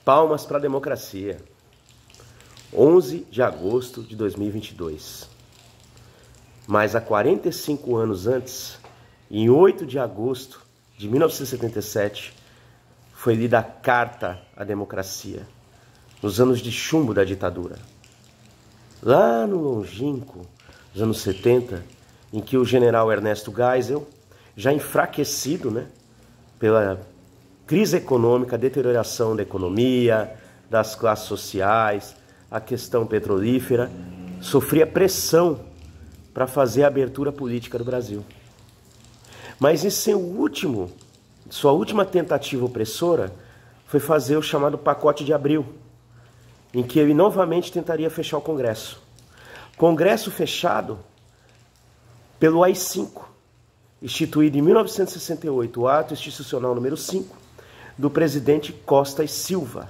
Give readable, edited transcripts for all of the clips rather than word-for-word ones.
Palmas para a democracia. 11 de agosto de 2022. Mas há 45 anos antes, em 8 de agosto de 1977, foi lida a Carta à Democracia, nos anos de chumbo da ditadura. Lá no longínquo, nos anos 70, em que o general Ernesto Geisel, já enfraquecido, pela crise econômica, a deterioração da economia, das classes sociais, a questão petrolífera, sofria pressão para fazer a abertura política do Brasil. Mas em sua última tentativa opressora foi fazer o chamado Pacote de Abril, em que ele novamente tentaria fechar o Congresso. Congresso fechado pelo AI-5, instituído em 1968, o ato institucional número 5, do presidente Costa e Silva,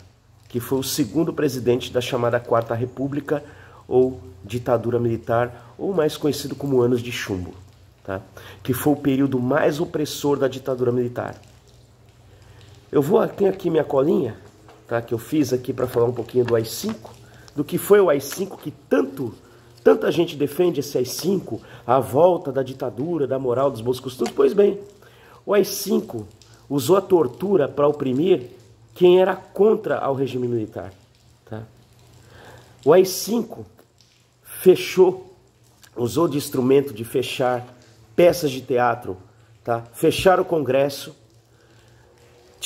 que foi o segundo presidente da chamada Quarta República, ou ditadura militar, ou mais conhecido como anos de chumbo, que foi o período mais opressor da ditadura militar. Tenho aqui minha colinha, que eu fiz aqui para falar um pouquinho do AI-5, do que foi o AI-5, que tanta gente defende esse AI-5, a volta da ditadura, da moral, dos bons costumes. Pois bem, o AI-5 usou a tortura para oprimir quem era contra ao regime militar. O AI-5 usou de instrumento de fechar peças de teatro, fechar o Congresso,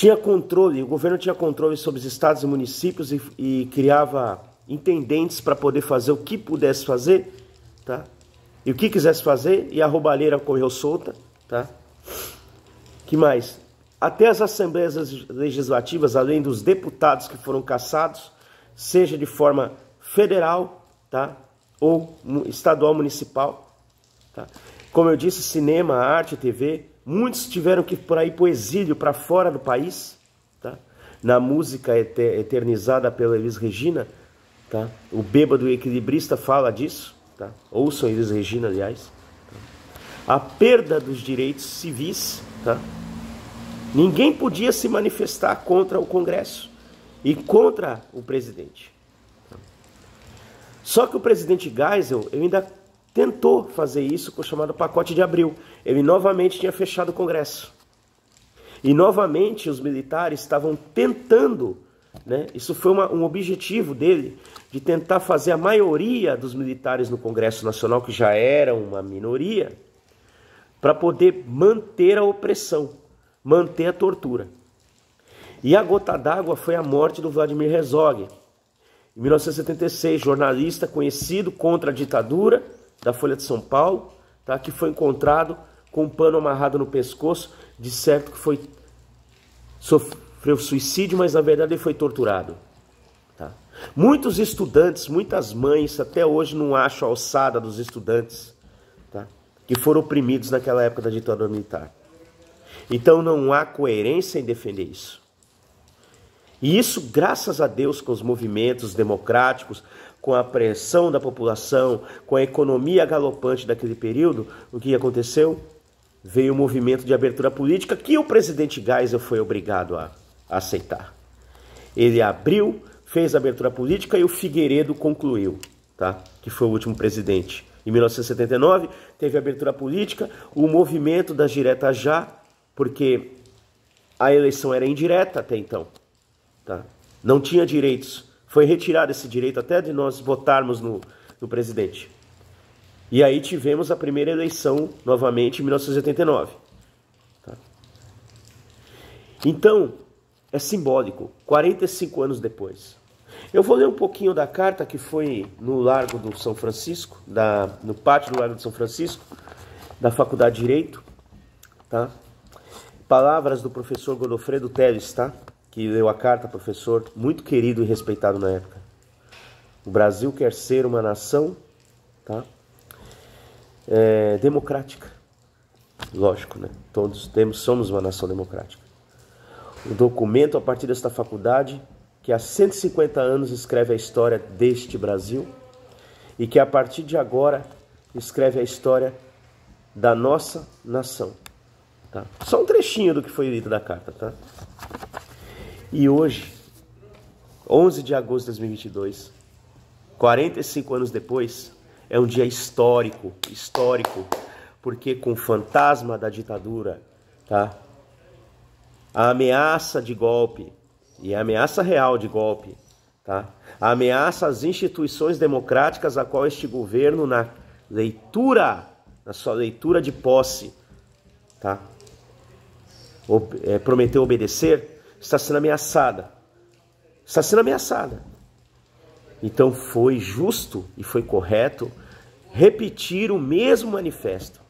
o governo tinha controle sobre os estados e municípios e criava intendentes para poder fazer o que pudesse fazer, e o que quisesse fazer, e a roubalheira correu solta, Que mais? Até as assembleias legislativas, além dos deputados que foram cassados, seja de forma federal, ou estadual, municipal, Como eu disse, cinema, arte, TV, muitos tiveram que ir por aí para o exílio, para fora do país, Na música eternizada pela Elis Regina, O Bêbado e Equilibrista fala disso, Ouçam Elis Regina, aliás. A perda dos direitos civis, Ninguém podia se manifestar contra o Congresso e contra o presidente. Só que o presidente Geisel ainda tentou fazer isso com o chamado Pacote de Abril. Ele novamente tinha fechado o Congresso. E novamente os militares estavam tentando, isso foi um objetivo dele, de tentar fazer a maioria dos militares no Congresso Nacional, que já era uma minoria, para poder manter a opressão, manter a tortura. E a gota d'água foi a morte do Vladimir Herzog, em 1976, jornalista conhecido contra a ditadura da Folha de São Paulo, que foi encontrado com um pano amarrado no pescoço, de certo que sofreu suicídio, mas na verdade ele foi torturado. Muitos estudantes, muitas mães até hoje não acham a alçada dos estudantes, que foram oprimidos naquela época da ditadura militar. Então não há coerência em defender isso. E isso, graças a Deus, com os movimentos democráticos, com a pressão da população, com a economia galopante daquele período, o que aconteceu? Veio o movimento de abertura política que o presidente Geisel foi obrigado a aceitar. Ele abriu, fez a abertura política e o Figueiredo concluiu, que foi o último presidente. Em 1979, teve a abertura política, o movimento das diretas já, porque a eleição era indireta até então. Não tinha direitos. Foi retirado esse direito até de nós votarmos no presidente. E aí tivemos a primeira eleição novamente em 1989. Então, é simbólico, 45 anos depois. Eu vou ler um pouquinho da carta que foi no Largo do São Francisco, no pátio do Largo do São Francisco, da Faculdade de Direito. Palavras do professor Godofredo Teles, que leu a carta, professor muito querido e respeitado na época. O Brasil quer ser uma nação democrática. Lógico, Todos somos uma nação democrática. O documento, a partir desta faculdade, que há 150 anos escreve a história deste Brasil e que a partir de agora escreve a história da nossa nação. Só um trechinho do que foi lido da carta, E hoje, 11 de agosto de 2022, 45 anos depois, é um dia histórico, porque com o fantasma da ditadura, tá? A ameaça de golpe, e a ameaça real de golpe, tá? A ameaça às instituições democráticas a qual este governo, na sua leitura de posse, tá? Prometeu obedecer, está sendo ameaçada. Está sendo ameaçada. Então foi justo e foi correto repetir o mesmo manifesto.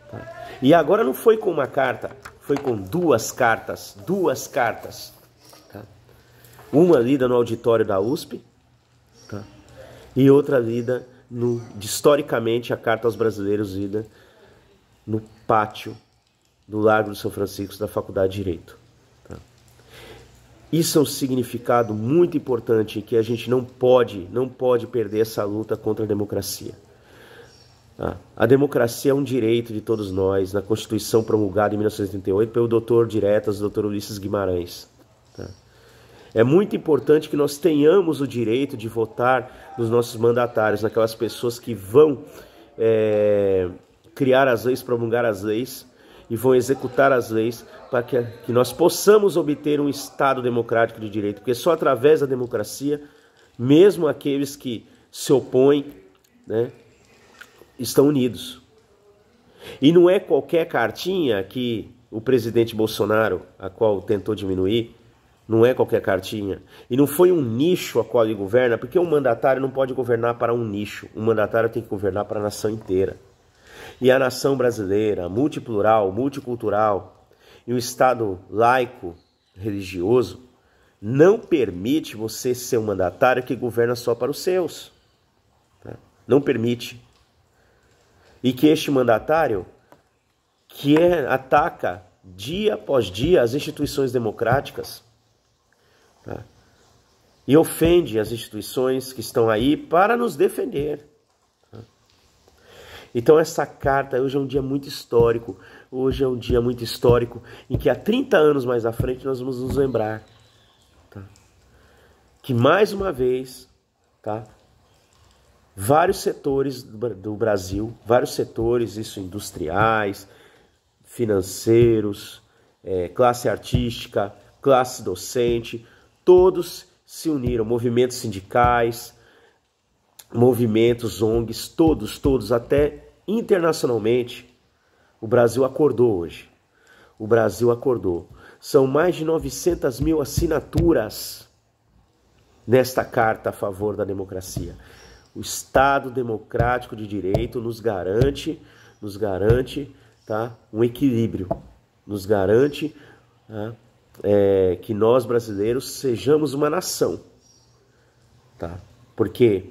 Tá? E agora não foi com uma carta, foi com duas cartas. Tá? Uma lida no auditório da USP, tá? E outra lida, historicamente, a Carta aos Brasileiros lida no pátio do Largo do São Francisco da Faculdade de Direito. Tá? Isso é um significado muito importante que a gente não pode perder essa luta contra a democracia. A democracia é um direito de todos nós, na Constituição promulgada em 1988 pelo doutor Diretas, doutor Ulisses Guimarães. Tá? É muito importante que nós tenhamos o direito de votar nos nossos mandatários, naquelas pessoas que vão criar as leis, promulgar as leis e vão executar as leis para que nós possamos obter um Estado democrático de direito, porque só através da democracia, mesmo aqueles que se opõem, né, estão unidos. E não é qualquer cartinha que o presidente Bolsonaro, a qual tentou diminuir, não é qualquer cartinha. E não foi um nicho a qual ele governa, porque um mandatário não pode governar para um nicho. Um mandatário tem que governar para a nação inteira. E a nação brasileira, multiplural, multicultural, e um Estado laico, religioso, não permite você ser um mandatário que governa só para os seus. Tá? Não permite. E que este mandatário, ataca dia após dia as instituições democráticas, tá? E ofende as instituições que estão aí para nos defender. Tá? Então essa carta, hoje é um dia muito histórico, em que há 30 anos mais à frente nós vamos nos lembrar, tá? Que mais uma vez, tá? Vários setores do Brasil, isso industriais, financeiros, classe artística, classe docente, todos se uniram, movimentos sindicais, movimentos ONGs, todos, até internacionalmente, o Brasil acordou hoje. O Brasil acordou. São mais de 900 mil assinaturas nesta carta a favor da democracia. O Estado democrático de direito nos garante, tá, um equilíbrio, nos garante, tá, que nós brasileiros sejamos uma nação, tá? Porque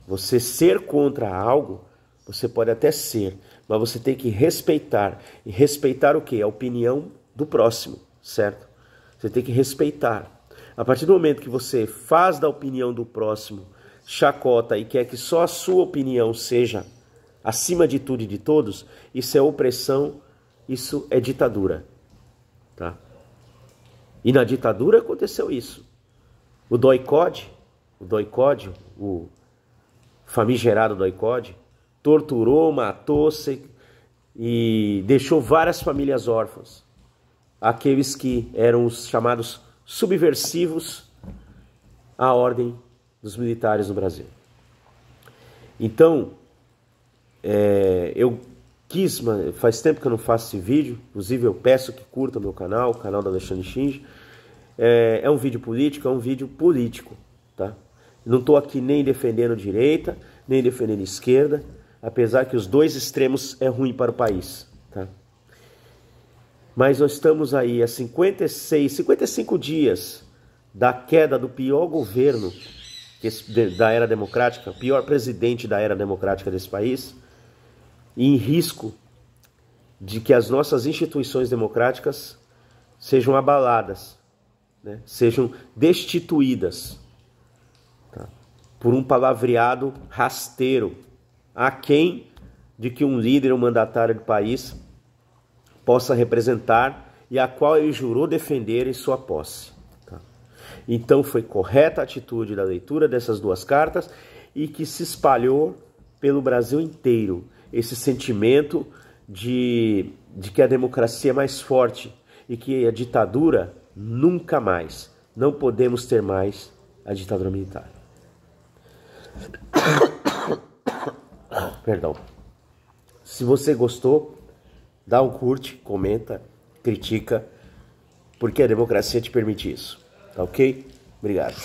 você ser contra algo, você pode até ser, mas você tem que respeitar. E respeitar o quê? A opinião do próximo, certo? Você tem que respeitar. A partir do momento que você faz da opinião do próximo chacota e quer que só a sua opinião seja acima de tudo e de todos, isso é opressão, isso é ditadura, tá? E na ditadura aconteceu isso. O DOI-CODE, o famigerado DOI-CODE, torturou, matou e deixou várias famílias órfãs. Aqueles que eram os chamados subversivos à ordem dos militares no Brasil. Então, faz tempo que eu não faço esse vídeo, inclusive eu peço que curta o meu canal, o canal da Alexandre Shinji. É um vídeo político, tá? Não estou aqui nem defendendo direita, nem defendendo esquerda, apesar que os dois extremos é ruim para o país, tá? Mas nós estamos aí há 55 dias da queda do pior governo da era democrática, pior presidente da era democrática desse país, e em risco de que as nossas instituições democráticas sejam abaladas, né? Sejam destituídas, tá? Por um palavreado rasteiro, aquém de que um líder, um mandatário do país possa representar e a qual ele jurou defender em sua posse. Tá? Então foi correta a atitude da leitura dessas duas cartas e que se espalhou pelo Brasil inteiro esse sentimento de que a democracia é mais forte e que a ditadura nunca mais, não podemos ter mais a ditadura militar. Perdão. Se você gostou, dá um curte, comenta, critica, porque a democracia te permite isso. Tá ok? Obrigado.